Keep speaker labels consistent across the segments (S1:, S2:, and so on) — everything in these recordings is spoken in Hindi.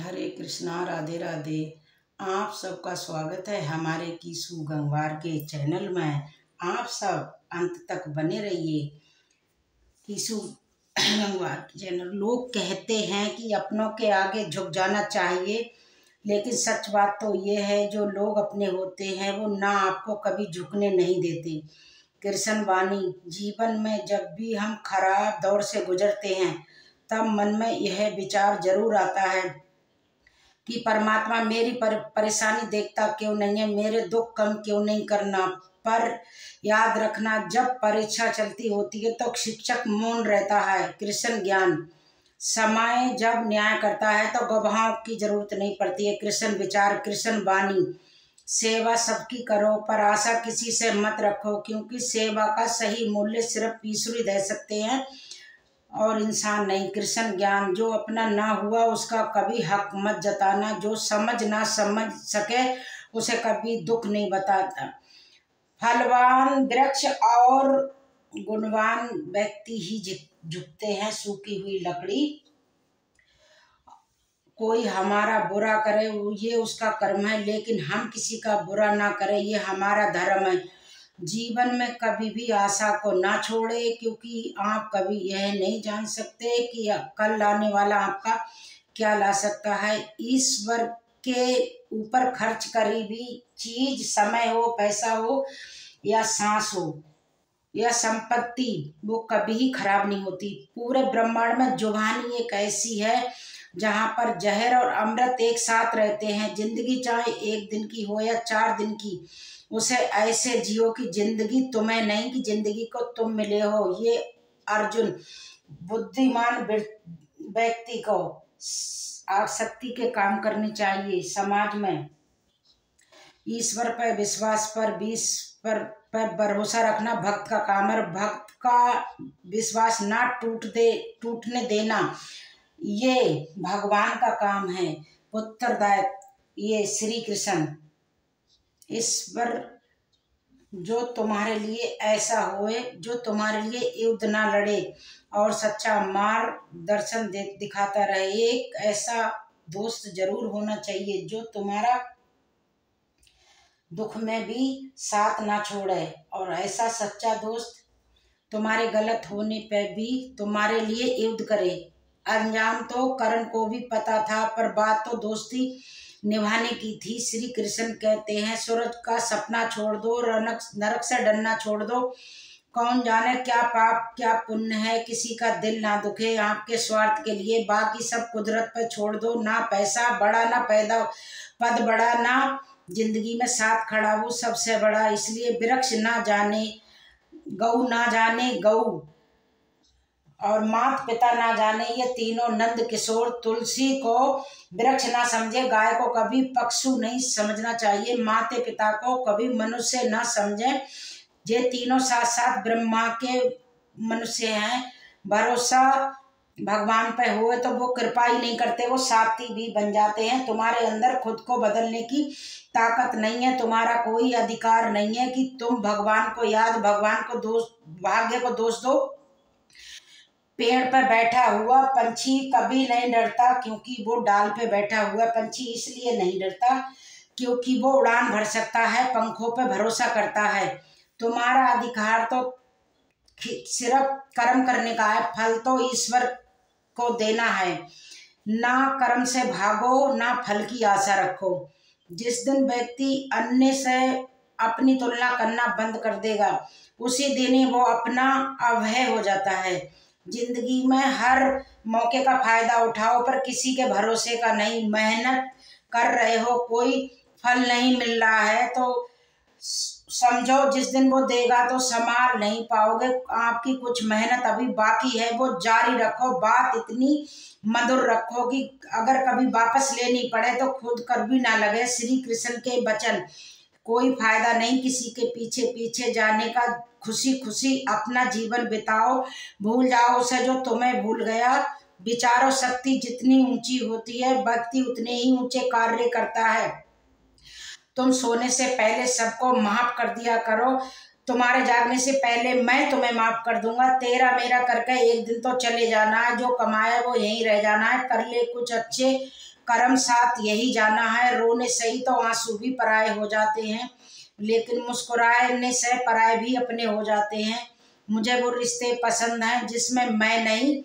S1: हरे कृष्णा, राधे राधे। आप सबका स्वागत है हमारे कीसू गंगवार के चैनल में। आप सब अंत तक बने रहिए। कीसू गंगवार के चैनल। लोग कहते हैं कि अपनों के आगे झुक जाना चाहिए, लेकिन सच बात तो ये है जो लोग अपने होते हैं वो ना आपको कभी झुकने नहीं देते। कृष्ण वाणी। जीवन में जब भी हम खराब दौर से गुजरते हैं तब मन में यह विचार जरूर आता है कि परमात्मा मेरी परेशानी देखता क्यों नहीं है, मेरे दुख कम क्यों नहीं करना। पर याद रखना, जब परीक्षा चलती होती है तो शिक्षक मौन रहता है। कृष्ण ज्ञान। समय जब न्याय करता है तो गवाहों की जरूरत नहीं पड़ती है। कृष्ण विचार। कृष्ण वाणी। सेवा सबकी करो पर आशा किसी से मत रखो, क्योंकि सेवा का सही मूल्य सिर्फ ईश्वर ही दे सकते हैं और इंसान नहीं। कृष्ण ज्ञान। जो अपना ना हुआ उसका कभी हक मत जताना, जो ना समझ सके उसे कभी दुख नहीं बताता। फलवान वृक्ष और गुणवान व्यक्ति ही झुकते हैं। सूखी हुई लकड़ी। कोई हमारा बुरा करे ये उसका कर्म है, लेकिन हम किसी का बुरा ना करें ये हमारा धर्म है। जीवन में कभी भी आशा को ना छोड़े, क्योंकि आप कभी यह नहीं जान सकते कि कल लाने वाला आपका क्या ला सकता है। ईश्वर के ऊपर खर्च करी भी चीज, समय हो, पैसा हो या सांस हो या संपत्ति, वो कभी खराब नहीं होती। पूरे ब्रह्मांड में जुबानी एक ऐसी है जहाँ पर जहर और अमृत एक साथ रहते हैं। जिंदगी चाहे एक दिन की हो या 4 दिन की, उसे ऐसे जियो कि जिंदगी तुम्हें नहीं कि जिंदगी को तुम मिले हो। ये अर्जुन। बुद्धिमान व्यक्ति को आसक्ति के काम करने चाहिए। समाज में ईश्वर पर विश्वास पर भरोसा रखना भक्त का काम है। भक्त का विश्वास ना टूटने देना ये भगवान का काम है। उत्तरदायित्व। ये श्री कृष्ण। ईश्वर जो तुम्हारे लिए ऐसा होए जो तुम्हारे लिए युद्ध ना लड़े और सच्चा मार्गदर्शन दिखाता रहे। एक ऐसा दोस्त जरूर होना चाहिए जो तुम्हारा दुख में भी साथ ना छोड़े, और ऐसा सच्चा दोस्त तुम्हारे गलत होने पर भी तुम्हारे लिए युद्ध करे। अंजाम तो करण को भी पता था, पर बात तो दोस्ती निभाने की थी। श्री कृष्ण कहते हैं, सूरज का सपना छोड़ दो, नरक से डरना छोड़ दो। कौन जाने क्या पाप क्या पुण्य है, किसी का दिल ना दुखे आपके स्वार्थ के लिए। बाकी सब कुदरत पर छोड़ दो। ना पैसा बड़ा, ना पद बड़ा, ना जिंदगी में साथ खड़ा वो सबसे बड़ा। इसलिए वृक्ष ना जाने गौ, ना जाने गौ और मात पिता ना जाने, ये तीनों नंद किशोर। तुलसी को वृक्ष ना समझे, गाय को कभी पशु नहीं समझना चाहिए, माते पिता को कभी मनुष्य ना समझे। ये तीनों साथ साथ ब्रह्मा के मनुष्य हैं। भरोसा भगवान पे हुए तो वो कृपा ही नहीं करते, वो साथी भी बन जाते हैं। तुम्हारे अंदर खुद को बदलने की ताकत नहीं है। तुम्हारा कोई अधिकार नहीं है कि तुम भगवान को दोष, भाग्य को दोष दो। पेड़ पर बैठा हुआ पंछी कभी नहीं डरता क्योंकि वो डाल पे बैठा हुआ। पंछी इसलिए नहीं डरता क्योंकि वो उड़ान भर सकता है, पंखों पे भरोसा करता है। तुम्हारा अधिकार तो सिर्फ कर्म करने का है, फल तो ईश्वर को देना है। ना कर्म से भागो, ना फल की आशा रखो। जिस दिन व्यक्ति अन्य से अपनी तुलना करना बंद कर देगा, उसी दिन ही वो अपना अभय हो जाता है। जिंदगी में हर मौके का फायदा उठाओ, पर किसी के भरोसे का नहीं। मेहनत कर रहे हो, कोई फल नहीं मिल रहा है तो समझो जिस दिन वो देगा तो संभाल नहीं पाओगे। आपकी कुछ मेहनत अभी बाकी है, वो जारी रखो। बात इतनी मधुर रखो कि अगर कभी वापस लेनी पड़े तो खुद कर भी ना लगे। श्री कृष्ण के वचन। कोई फायदा नहीं किसी के पीछे पीछे जाने का। खुशी खुशी अपना जीवन बिताओ, भूल जाओ उसे जो तुम्हें भूल गया। विचारों शक्ति जितनी ऊंची होती है, व्यक्ति उतने ही ऊंचे कार्य करता है। तुम सोने से पहले सबको माफ कर दिया करो। तुम्हारे जागने से पहले मैं तुम्हें माफ कर दूंगा। तेरा मेरा करके एक दिन तो चले जाना है, जो कमाया वो यहीं रह जाना है। कर ले कुछ अच्छे कर्म साथ यही जाना है। रोने सही तो आंसू भी पराए हो जाते हैं, लेकिन मुस्कुराने से पराए भी अपने हो जाते हैं। मुझे वो रिश्ते पसंद हैं जिसमें मैं नहीं,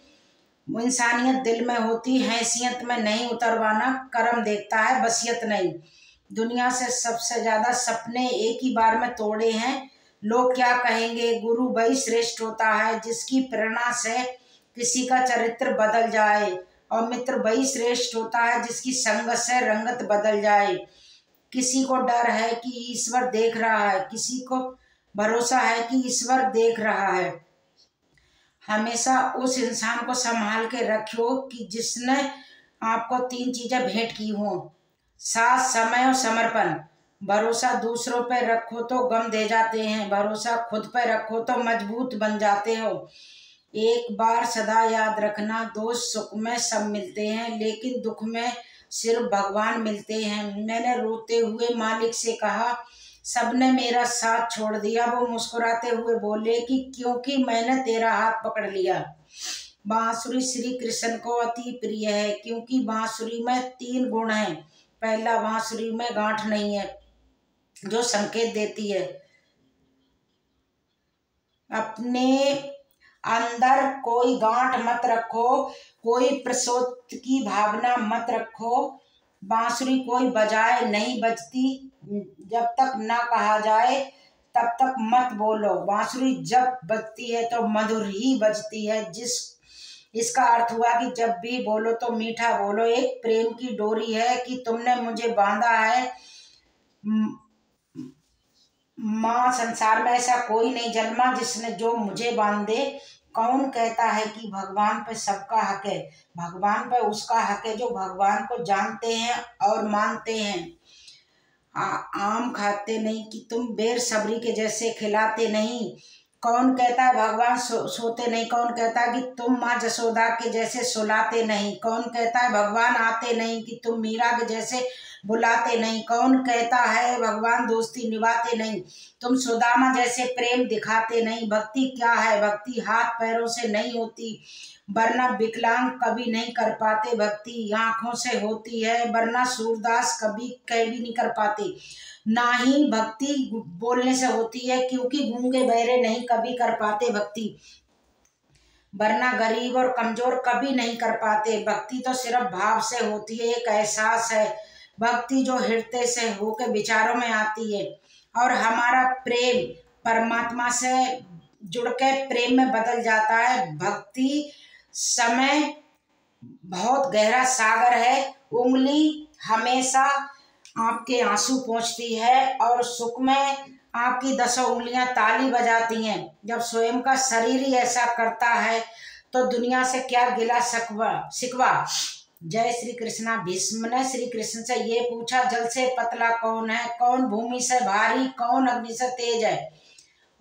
S1: इंसानियत दिल में होती, हैसियत में नहीं। उतरवाना कर्म देखता है, बसियत नहीं। दुनिया से सबसे ज्यादा सपने एक ही बार में तोड़े हैं। लोग क्या कहेंगे, गुरु वही श्रेष्ठ होता है जिसकी प्रेरणा से किसी का चरित्र बदल जाए, और मित्र वही श्रेष्ठ होता है जिसकी संगत से रंगत बदल जाए। किसी को डर है कि ईश्वर देख रहा है, किसी को भरोसा है कि ईश्वर देख रहा है। हमेशा उस इंसान को संभाल के रखियो कि जिसने आपको 3 चीजें भेंट की हों, साथ, समय और समर्पण। भरोसा दूसरों पे रखो तो गम दे जाते हैं, भरोसा खुद पे रखो तो मजबूत बन जाते हो। एक बार सदा याद रखना, दोस्त सुख में सब मिलते हैं लेकिन दुख में सिर्फ भगवान मिलते हैं। मैंने रोते हुए मालिक से कहा, सबने मेरा साथ छोड़ दिया। वो मुस्कुराते हुए बोले कि क्योंकि मैंने तेरा हाथ पकड़ लिया। बांसुरी श्री कृष्ण को अति प्रिय है क्योंकि बांसुरी में 3 गुण हैं। पहला, बांसुरी में गांठ नहीं है जो संकेत देती है अपने अंदर कोई गांठ मत रखो, कोई प्रसोत की भावना मत रखो। बांसुरी कोई बजाए नहीं बजती, जब तक ना कहा जाए तब तक मत बोलो। बांसुरी जब बजती है तो मधुर ही बजती है। इसका अर्थ हुआ कि जब भी बोलो तो मीठा बोलो। एक प्रेम की डोरी है कि तुमने मुझे बांधा है। माँ, संसार में ऐसा कोई नहीं जन्मा जिसने जो मुझे बांध दे। कौन कहता है कि भगवान पे सबका हक है? भगवान पे उसका हक है जो भगवान को जानते हैं और मानते हैं। आम खाते नहीं कि तुम बेसब्री के जैसे खिलाते नहीं। कौन कहता है भगवान सोते नहीं? कौन कहता है कि तुम माँ जसोदा के जैसे सुलाते नहीं? कौन कहता है भगवान आते नहीं कि तुम मीरा के जैसे बुलाते नहीं? कौन कहता है भगवान दोस्ती निभाते नहीं, तुम सुदामा जैसे प्रेम दिखाते नहीं? भक्ति क्या है? भक्ति हाथ पैरों से नहीं होती, वरना विकलांग कभी नहीं कर पाते। भक्ति आंखों से होती है, वरना सूरदास कभी कह भी नहीं कर पाते। ना ही भक्ति बोलने से होती है क्योंकि गूंगे बहरे नहीं कभी कर पाते भक्ति, वरना गरीब और कमजोर कभी नहीं कर पाते। भक्ति तो सिर्फ भाव से होती है, एक एहसास है। भक्ति जो हृदय से होकर विचारों में आती है, और हमारा प्रेम परमात्मा से जुड़ के प्रेम में बदल जाता है। भक्ति समय बहुत गहरा सागर है। उंगली हमेशा आपके आंसू पोंछती है और सुख में आपकी 10 उंगलियां ताली बजाती हैं। जब स्वयं का शरीर ही ऐसा करता है तो दुनिया से क्या गिला शिकवा। जय श्री कृष्णा। भीष्म ने श्री कृष्ण से ये पूछा, जल से पतला कौन है? कौन भूमि से भारी? कौन अग्नि से तेज है?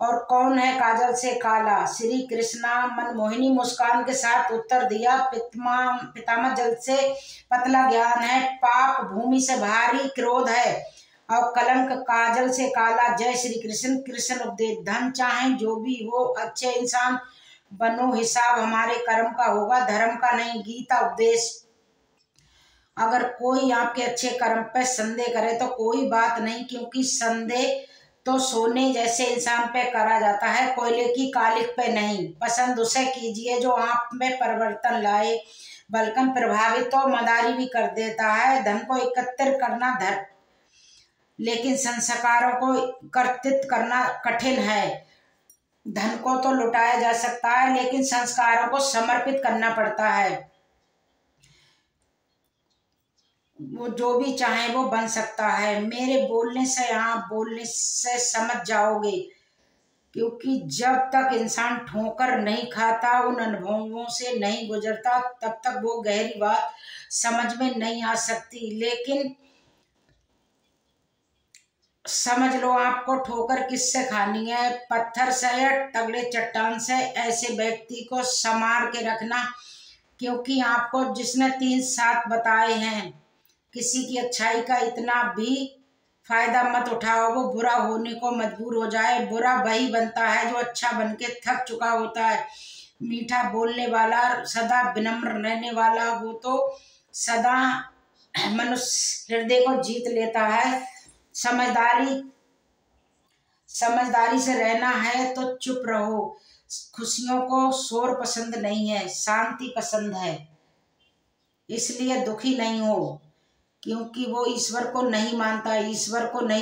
S1: और कौन है काजल से काला? श्री कृष्णा मनमोहिनी मुस्कान के साथ उत्तर दिया, पितामह जल से पतला ज्ञान है, पाप भूमि से भारी क्रोध है, और कलंक काजल से काला। जय श्री कृष्ण। कृष्ण उपदेश, धन चाहे जो भी हो, अच्छे इंसान बनो, हिसाब हमारे कर्म का होगा, धर्म का नहीं। गीता उपदेश, अगर कोई आपके अच्छे कर्म पे संदेह करे तो कोई बात नहीं, क्योंकि संदेह तो सोने जैसे इंसान पे करा जाता है, कोयले की कालिख पे नहीं। पसंद उसे कीजिए जो आप में परिवर्तन लाए, बल्कि प्रभावित तो मदारी भी कर देता है। धन को एकत्रित करना धर्म, लेकिन संस्कारों को कर्तित करना कठिन है। धन को तो लुटाया जा सकता है, लेकिन संस्कारों को समर्पित करना पड़ता है। वो जो भी चाहे वो बन सकता है। मेरे बोलने से, आप बोलने से समझ जाओगे, क्योंकि जब तक इंसान ठोकर नहीं खाता, उन अनुभवों से नहीं गुजरता, तब तक वो गहरी बात समझ में नहीं आ सकती। लेकिन समझ लो, आपको ठोकर किससे खानी है, पत्थर से या तगड़े चट्टान से? ऐसे व्यक्ति को संभाल के रखना, क्योंकि आपको जिसने 3 साथ बताए हैं, किसी की अच्छाई का इतना भी फायदा मत उठाओ, वो बुरा होने को मजबूर हो जाए। बुरा वही बनता है जो अच्छा बन के थक चुका होता है। मीठा बोलने वाला, सदा विनम्र रहने वाला, वो तो सदा मनुष्य हृदय को जीत लेता है। समझदारी से रहना है तो चुप रहो। खुशियों को शोर पसंद नहीं है, शांति पसंद है। इसलिए दुखी नहीं हो, क्योंकि वो ईश्वर को नहीं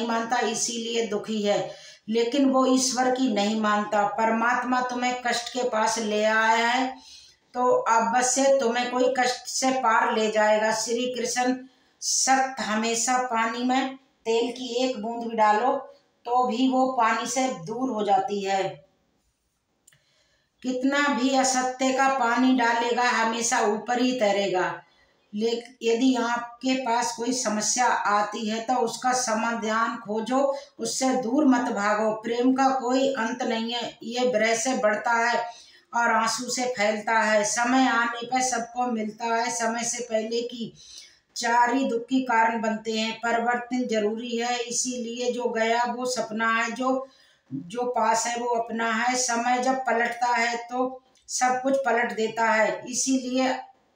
S1: मानता, इसीलिए दुखी है। लेकिन वो ईश्वर की नहीं मानता। परमात्मा तुम्हें कष्ट के पास ले आया है तो अवश्य तुम्हें कोई कष्ट से पार ले जाएगा। श्री कृष्ण सत्य, हमेशा पानी में तेल की एक बूंद भी डालो तो भी वो पानी से दूर हो जाती है। कितना भी असत्य का पानी डालेगा हमेशा ऊपर ही तैरेगा। लेकिन यदि आपके पास कोई समस्या आती है तो उसका समाधान खोजो, उससे दूर मत भागो। प्रेम का कोई अंत नहीं है, ये विरह से बढ़ता है और आंसू से फैलता है। समय आने पर सबको मिलता है, समय से पहले की चार ही दुख की कारण बनते हैं। परिवर्तन जरूरी है, इसीलिए जो गया वो सपना है, जो पास है वो अपना है। समय जब पलटता है तो सब कुछ पलट देता है। इसीलिए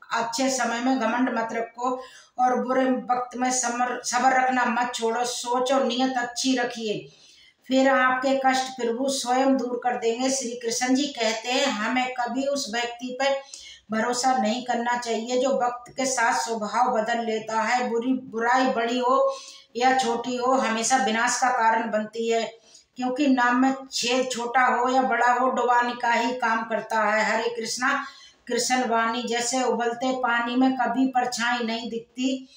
S1: अच्छे समय में घमंड मत रखो और बुरे वक्त में सब्र रखना मत छोड़ो। सोचो, नियत अच्छी रखिए, फिर आपके कष्ट प्रभु स्वयं दूर कर देंगे। श्री कृष्ण जी कहते हैं हमें कभी उस व्यक्ति पर भरोसा नहीं करना चाहिए जो वक्त के साथ स्वभाव बदल लेता है। बुराई बड़ी हो या छोटी हो हमेशा विनाश का कारण बनती है, क्योंकि नाम में छेद छोटा हो या बड़ा हो डुबाने का ही काम करता है। हरे कृष्णा। कृष्ण वाणी जैसे उबलते पानी में कभी परछाई नहीं दिखती,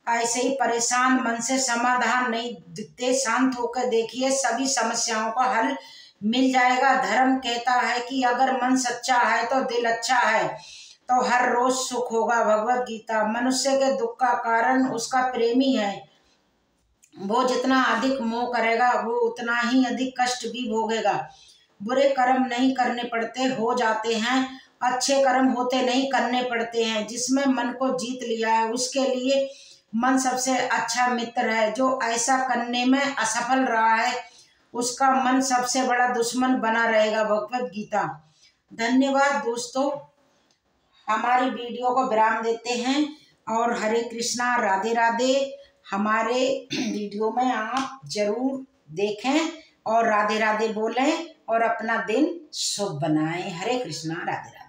S1: ऐसे ही परेशान मन से समाधान नहीं दिखते। शांत होकर देखिए, सभी समस्याओं का हल मिल जाएगा। धर्म कहता है कि अगर मन सच्चा है तो दिल अच्छा है तो हर रोज सुख होगा। भगवत गीता। मनुष्य के दुख का कारण उसका प्रेमी है। वो जितना अधिक मोह करेगा वो उतना ही अधिक कष्ट भी भोगेगा। बुरे कर्म नहीं करने पड़ते, हो जाते हैं। अच्छे कर्म होते नहीं, करने पड़ते हैं। जिसमें मन को जीत लिया है उसके लिए मन सबसे अच्छा मित्र है। जो ऐसा करने में असफल रहा है उसका मन सबसे बड़ा दुश्मन बना रहेगा। भगवत गीता। धन्यवाद दोस्तों, हमारी वीडियो को विराम देते हैं और हरे कृष्णा, राधे राधे। हमारे वीडियो में आप जरूर देखें और राधे राधे बोलें और अपना दिन शुभ बनाएं। हरे कृष्णा, राधे राधे।